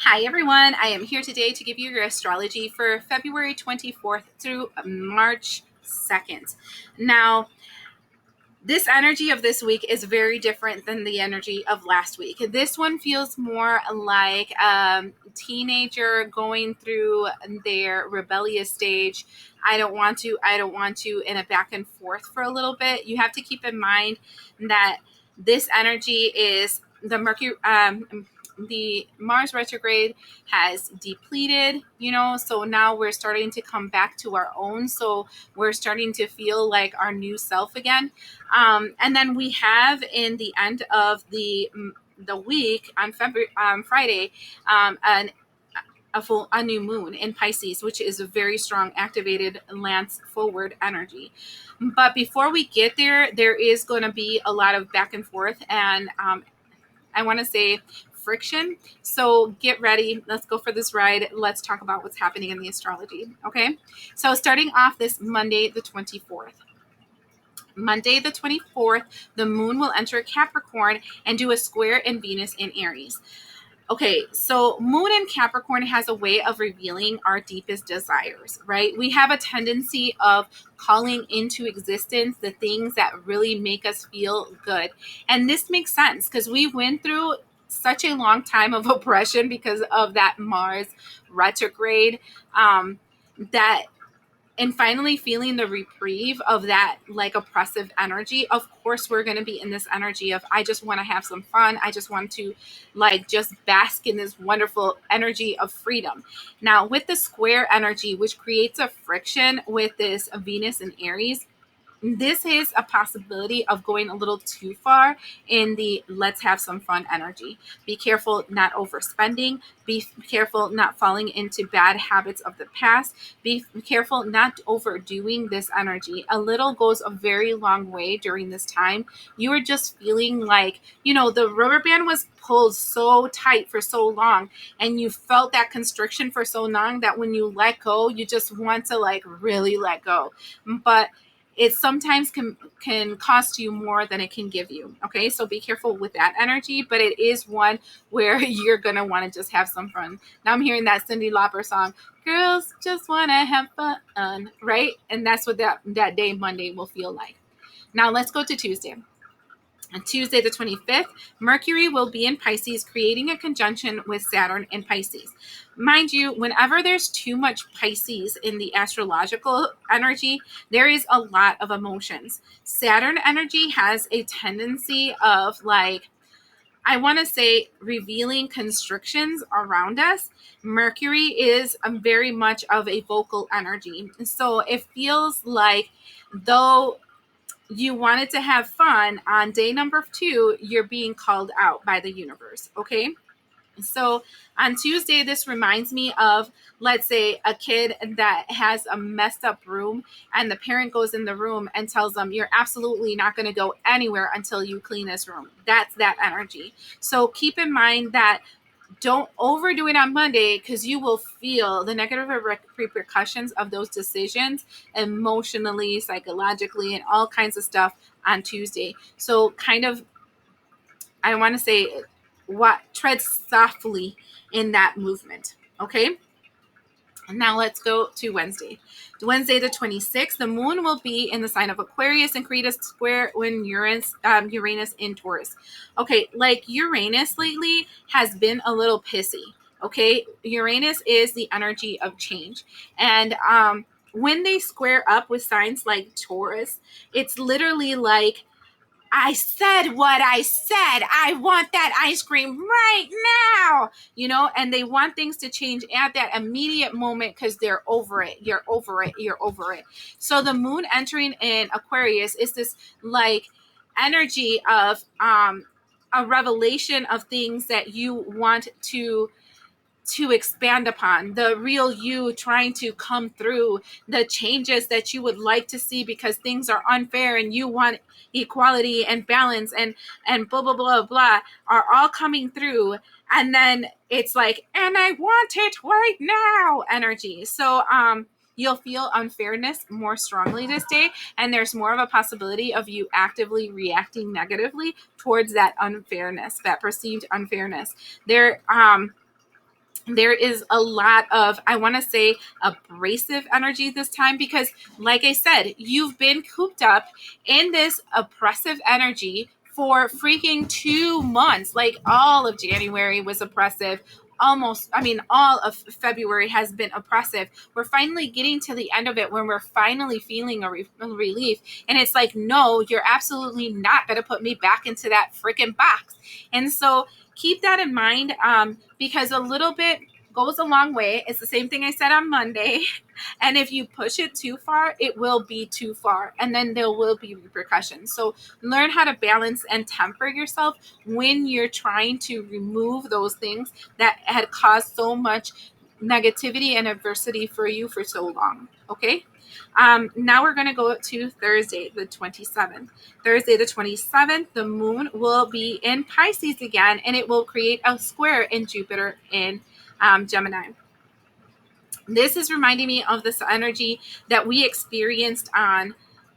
Hi everyone, I am here today to give you your astrology for February 24th through March 2nd. Now, this energy of this week is very different than the energy of last week. This one feels more like a teenager going through their rebellious stage. I don't want to, in a back and forth for a little bit. You have to keep in mind that this energy is the Mars retrograde has depleted, so now we're starting to come back to our own. So we're starting to feel like our new self again. And then we have in the end of the week on Friday, a new moon in Pisces, which is a very strong activated lance forward energy. But before we get there, there is going to be a lot of back and forth, and I want to say friction. So get ready. Let's go for this ride. Let's talk about what's happening in the astrology. Okay. So starting off this Monday, the 24th. Monday, the 24th, the moon will enter Capricorn and do a square in Venus in Aries. Okay, so moon in Capricorn has a way of revealing our deepest desires, right? We have a tendency of calling into existence the things that really make us feel good. And this makes sense because we went through such a long time of oppression because of that Mars retrograde, that and finally feeling the reprieve of that like oppressive energy. Of course we're going to be in this energy of I just want to have some fun. I just want to like just bask in this wonderful energy of freedom. Now with the square energy, which creates a friction with this Venus and Aries, this is a possibility of going a little too far in the let's have some fun energy. Be careful not overspending. Be careful not falling into bad habits of the past. Be careful not overdoing this energy. A little goes a very long way during this time. You are just feeling like, the rubber band was pulled so tight for so long, and you felt that constriction for so long that when you let go, you just want to like really let go. But it sometimes can cost you more than it can give you. Okay, so be careful with that energy, but it is one where you're gonna want to just have some fun. Now I'm hearing that Cyndi Lauper song, "Girls Just Want to Have Fun," right? And that's what that day Monday will feel like. Now let's go to Tuesday. On Tuesday, the 25th, Mercury will be in Pisces, creating a conjunction with Saturn in Pisces. Mind you, whenever there's too much Pisces in the astrological energy, there is a lot of emotions. Saturn energy has a tendency of like, I want to say, revealing constrictions around us. Mercury is very much of a vocal energy. So it feels like though you wanted to have fun on day number 2, you're being called out by the universe. Okay. So on Tuesday, this reminds me of, let's say, a kid that has a messed up room, and the parent goes in the room and tells them, "You're absolutely not going to go anywhere until you clean this room." That's that energy. So keep in mind that don't overdo it on Monday, because you will feel the negative repercussions of those decisions emotionally, psychologically, and all kinds of stuff on Tuesday. So kind of, I want to say, tread softly in that movement. Okay. Now let's go to Wednesday. Wednesday the 26th, the moon will be in the sign of Aquarius and create a square when Uranus in Taurus. Okay, like Uranus lately has been a little pissy. Okay, Uranus is the energy of change. And when they square up with signs like Taurus, it's literally like, I said what I said. I want that ice cream right now, and they want things to change at that immediate moment because they're over it. You're over it. You're over it. So the moon entering in Aquarius is this like energy of a revelation of things that you want to expand upon, the real you trying to come through, the changes that you would like to see because things are unfair and you want equality and balance and blah blah blah blah are all coming through. And then it's like, and I want it right now energy. So you'll feel unfairness more strongly this day, and there's more of a possibility of you actively reacting negatively towards that unfairness, that perceived unfairness there. there is a lot of, I want to say, abrasive energy this time, because like I said, you've been cooped up in this oppressive energy for freaking 2 months. Like all of January was oppressive. Almost, I mean, all of February has been oppressive. We're finally getting to the end of it when we're finally feeling a relief. And it's like, no, you're absolutely not going to put me back into that freaking box. And so keep that in mind, because a little bit goes a long way. It's the same thing I said on Monday. And if you push it too far, it will be too far. And then there will be repercussions. So learn how to balance and temper yourself when you're trying to remove those things that had caused so much negativity and adversity for you for so long. Okay. Now we're going to go to Thursday, the 27th. Thursday, the 27th, the moon will be in Pisces again, and it will create a square in Jupiter in Gemini. This is reminding me of this energy that we experienced on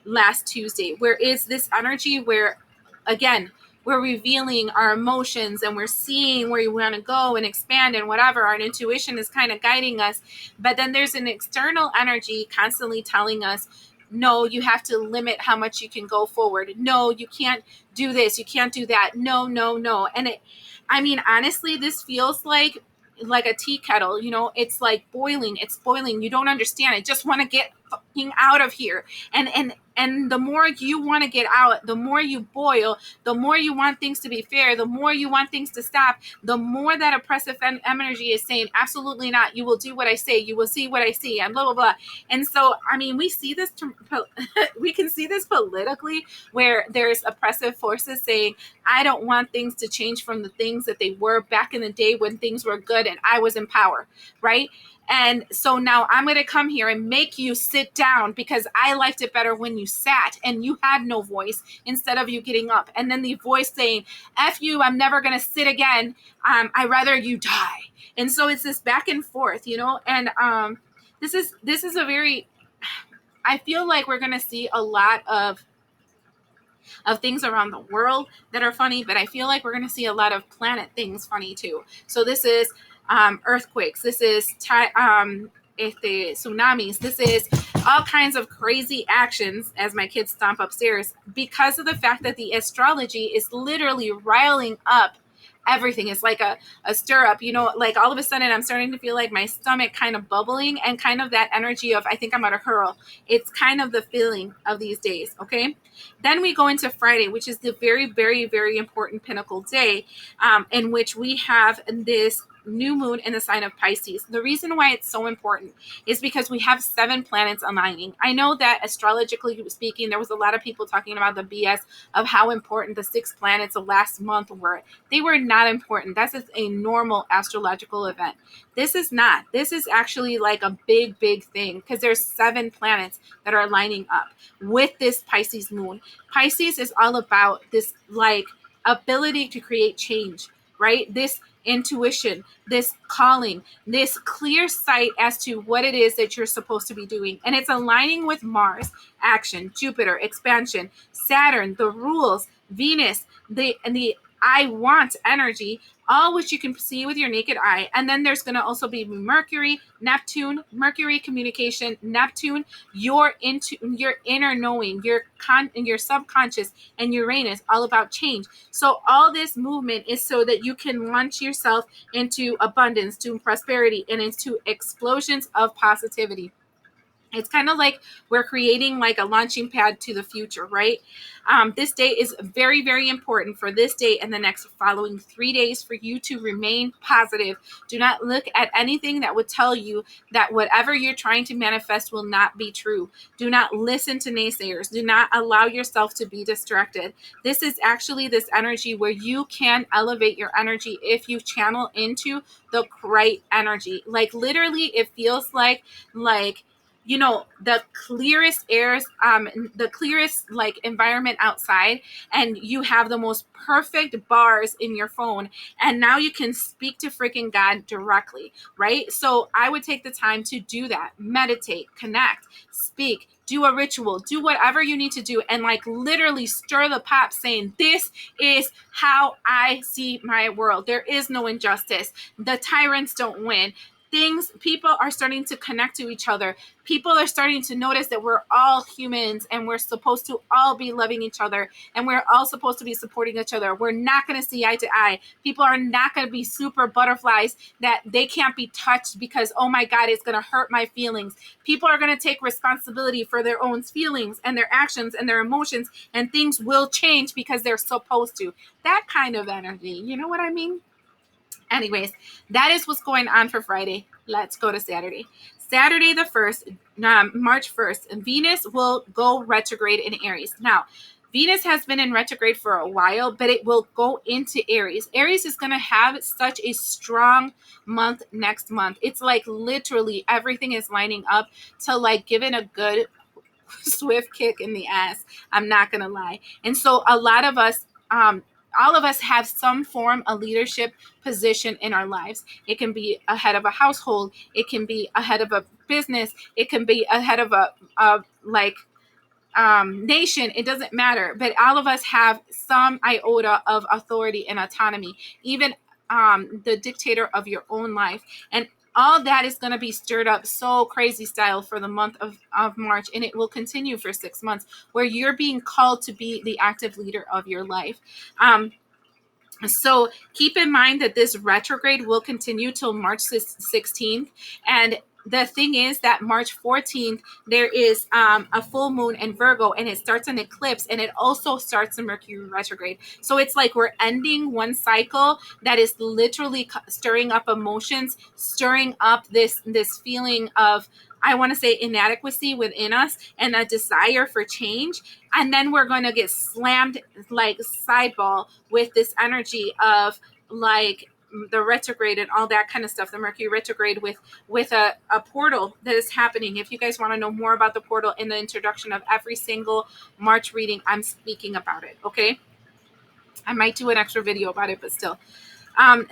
last Tuesday, where is this energy where, again, we're revealing our emotions and we're seeing where you want to go and expand and whatever. Our intuition is kind of guiding us. But then there's an external energy constantly telling us, no, you have to limit how much you can go forward. No, you can't do this. You can't do that. No, no, no. And I mean, honestly, this feels like a tea kettle, it's like boiling, it's boiling. You don't understand. I just want to get fucking out of here. And the more you want to get out, the more you boil, the more you want things to be fair, the more you want things to stop, the more that oppressive energy is saying, absolutely not. You will do what I say. You will see what I see, and blah, blah, blah. And so, I mean, we see this, we can see this politically, where there's oppressive forces saying, I don't want things to change from the things that they were back in the day when things were good and I was in power, right? And so now I'm going to come here and make you sit down because I liked it better when you sat and you had no voice instead of you getting up. And then the voice saying, F you, I'm never going to sit again. I'd rather you die. And so it's this back and forth, and this is a very, I feel like we're going to see a lot of things around the world that are funny, but I feel like we're going to see a lot of planet things funny too. So this is earthquakes. This is tsunamis. This is all kinds of crazy actions as my kids stomp upstairs because of the fact that the astrology is literally riling up everything. It's like a stir up, like all of a sudden I'm starting to feel like my stomach kind of bubbling and kind of that energy of, I think I'm going to hurl. It's kind of the feeling of these days. Okay. Then we go into Friday, which is the very, very, very important pinnacle day, in which we have this new moon in the sign of Pisces. The reason why it's so important is because we have 7 planets aligning. I know that astrologically speaking, there was a lot of people talking about the BS of how important the 6 planets of last month were. They were not important. That's just a normal astrological event. This is not. This is actually like a big, big thing because there's 7 planets that are lining up with this Pisces moon. Pisces is all about this like ability to create change, right? This intuition, this calling, this clear sight as to what it is that you're supposed to be doing. And it's aligning with Mars, action, Jupiter, expansion, Saturn, the rules, Venus, the I want energy, all which you can see with your naked eye. And then there's going to also be Mercury, Neptune, Mercury communication, Neptune, your inner knowing, your subconscious, and Uranus, all about change. So all this movement is so that you can launch yourself into abundance, to prosperity, and into explosions of positivity. It's kind of like we're creating like a launching pad to the future, right? This day is very, very important for this day and the next following 3 days for you to remain positive. Do not look at anything that would tell you that whatever you're trying to manifest will not be true. Do not listen to naysayers. Do not allow yourself to be distracted. This is actually this energy where you can elevate your energy if you channel into the right energy. Like literally, it feels like the clearest airs, the clearest like environment outside, and you have the most perfect bars in your phone, and now you can speak to freaking God directly, right? So I would take the time to do that, meditate, connect, speak, do a ritual, do whatever you need to do, and like literally stir the pot saying, this is how I see my world. There is no injustice. The tyrants don't win. People are starting to connect to each other. People are starting to notice that we're all humans and we're supposed to all be loving each other, and we're all supposed to be supporting each other. We're not going to see eye to eye. People are not going to be super butterflies that they can't be touched because, oh my God, it's going to hurt my feelings. People are going to take responsibility for their own feelings and their actions and their emotions, and things will change because they're supposed to. That kind of energy. You know what I mean? Anyways, that is what's going on for Friday. Let's go to Saturday. Saturday the 1st, March 1st, Venus will go retrograde in Aries. Now, Venus has been in retrograde for a while, but it will go into Aries. Aries is going to have such a strong month next month. It's like literally everything is lining up to like give it a good swift kick in the ass. I'm not going to lie. And so a lot of us, all of us have some form of leadership position in our lives. It can be a head of a household. It can be a head of a business. It can be a head of a nation. It doesn't matter. But all of us have some iota of authority and autonomy, even the dictator of your own life. And all that is going to be stirred up so crazy style for the month of March. And it will continue for 6 months where you're being called to be the active leader of your life. So keep in mind that this retrograde will continue till March 16th. And the thing is that March 14th, there is a full moon in Virgo, and it starts an eclipse, and it also starts a Mercury retrograde. So it's like we're ending one cycle that is literally stirring up emotions, stirring up this feeling of, I want to say, inadequacy within us and a desire for change. And then we're going to get slammed like sideball with this energy of like the retrograde and all that kind of stuff, the Mercury retrograde with a portal that is happening. If you guys want to know more about the portal, in the introduction of every single March reading, I'm speaking about it. Okay, I might do an extra video about it, but still.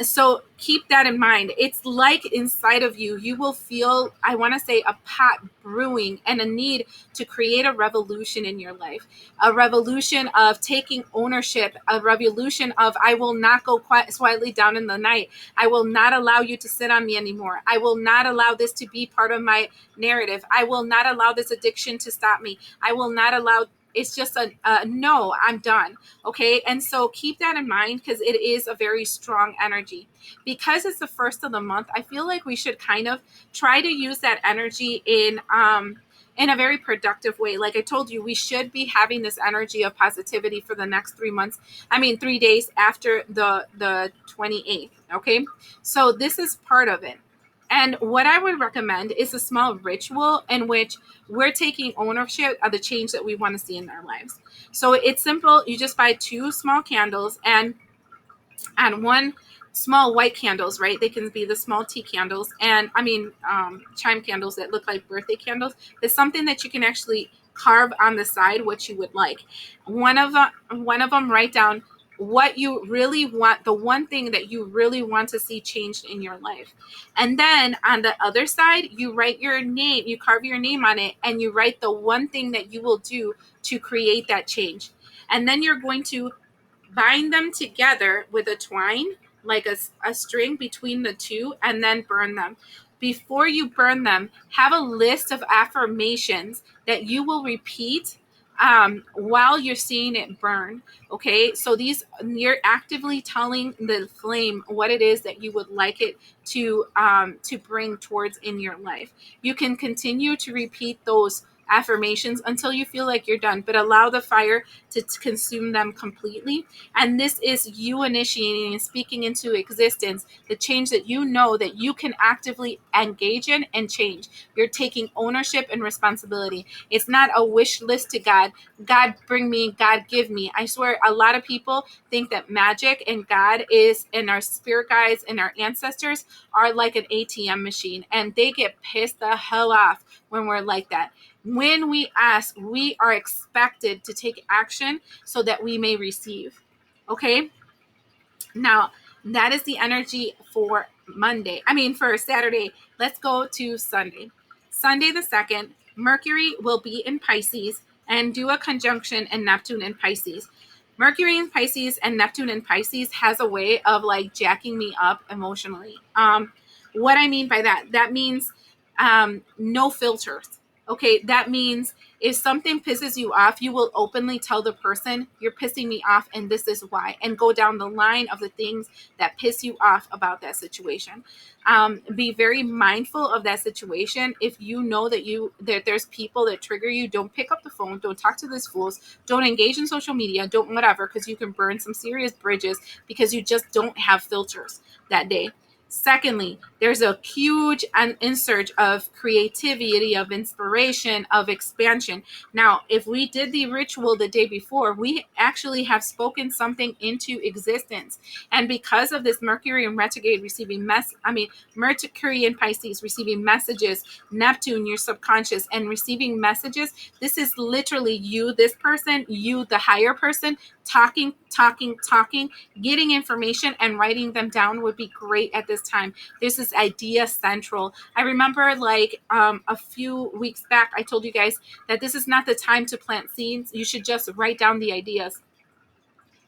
So keep that in mind. It's like inside of you, you will feel, I want to say, a pot brewing and a need to create a revolution in your life, a revolution of taking ownership, a revolution of, I will not go quietly down in the night. I will not allow you to sit on me anymore. I will not allow this to be part of my narrative. I will not allow this addiction to stop me. I will not allow, it's just a no, I'm done. Okay. And so keep that in mind, because it is a very strong energy. Because it's the first of the month, I feel like we should kind of try to use that energy in a very productive way. Like I told you, we should be having this energy of positivity for the next 3 months. 3 days after the 28th. Okay. So this is part of it. And what I would recommend is a small ritual in which we're taking ownership of the change that we want to see in our lives. So it's simple. You just buy 2 small candles and one small white candles, right? They can be the small tea candles, and chime candles that look like birthday candles. It's something that you can actually carve on the side what you would like. One of them, write down what you really want, the one thing that you really want to see changed in your life. And then on the other side, you write your name, you carve your name on it, and you write the one thing that you will do to create that change. And then you're going to bind them together with a twine, like a string between the two, and then burn them. Before you burn them, have a list of affirmations that you will repeat while you're seeing it burn. Okay, so you're actively telling the flame what it is that you would like it to bring towards in your life. You can continue to repeat those affirmations until you feel like you're done, but allow the fire to consume them completely. And this is you initiating and speaking into existence the change that you know that you can actively engage in and change. You're taking ownership and responsibility. It's not a wish list to God. God bring me, God give me. I swear a lot of people think that magic and God is, and our spirit guides and our ancestors are like an ATM machine, and they get pissed the hell off when we're like that. When we ask, we are expected to take action so that we may receive. Okay? Now, that is the energy for for Saturday. Let's go to Sunday. Sunday the 2nd, Mercury will be in Pisces and do a conjunction in Neptune in Pisces. Mercury in Pisces and Neptune in Pisces has a way of like jacking me up emotionally. What I mean by that means no filters. Okay, that means if something pisses you off, you will openly tell the person, you're pissing me off and this is why, and go down the line of the things that piss you off about that situation. Be very mindful of that situation. If you know that there's people that trigger you, don't pick up the phone, don't talk to these fools, don't engage in social media, don't whatever, because you can burn some serious bridges because you just don't have filters that day. Secondly, there's a huge insurge of creativity, of inspiration, of expansion. Now, if we did the ritual the day before, we actually have spoken something into existence. And because of this Mercury in retrograde receiving Mercury in Pisces receiving messages, Neptune, your subconscious, and receiving messages, this is literally you, this person, you, the higher person, talking, getting information and writing them down would be great at this time. There's this idea central. I remember like a few weeks back, I told you guys that this is not the time to plant seeds. You should just write down the ideas.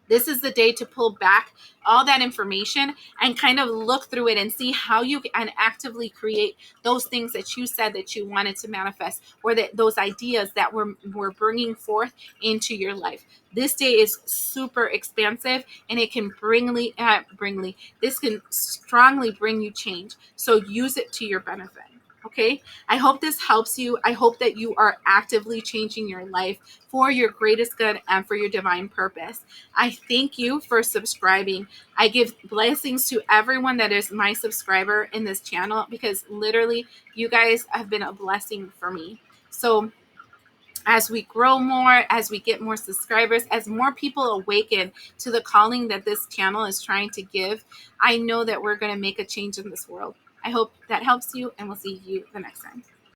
This is the day to pull back all that information and kind of look through it and see how you can actively create those things that you said that you wanted to manifest, or that those ideas that we're bringing forth into your life. This day is super expansive, and it can this can strongly bring you change. So use it to your benefit. Okay, I hope this helps you. I hope that you are actively changing your life for your greatest good and for your divine purpose. I thank you for subscribing. I give blessings to everyone that is my subscriber in this channel, because literally you guys have been a blessing for me. So as we grow more, as we get more subscribers, as more people awaken to the calling that this channel is trying to give, I know that we're going to make a change in this world. I hope that helps you, and we'll see you the next time.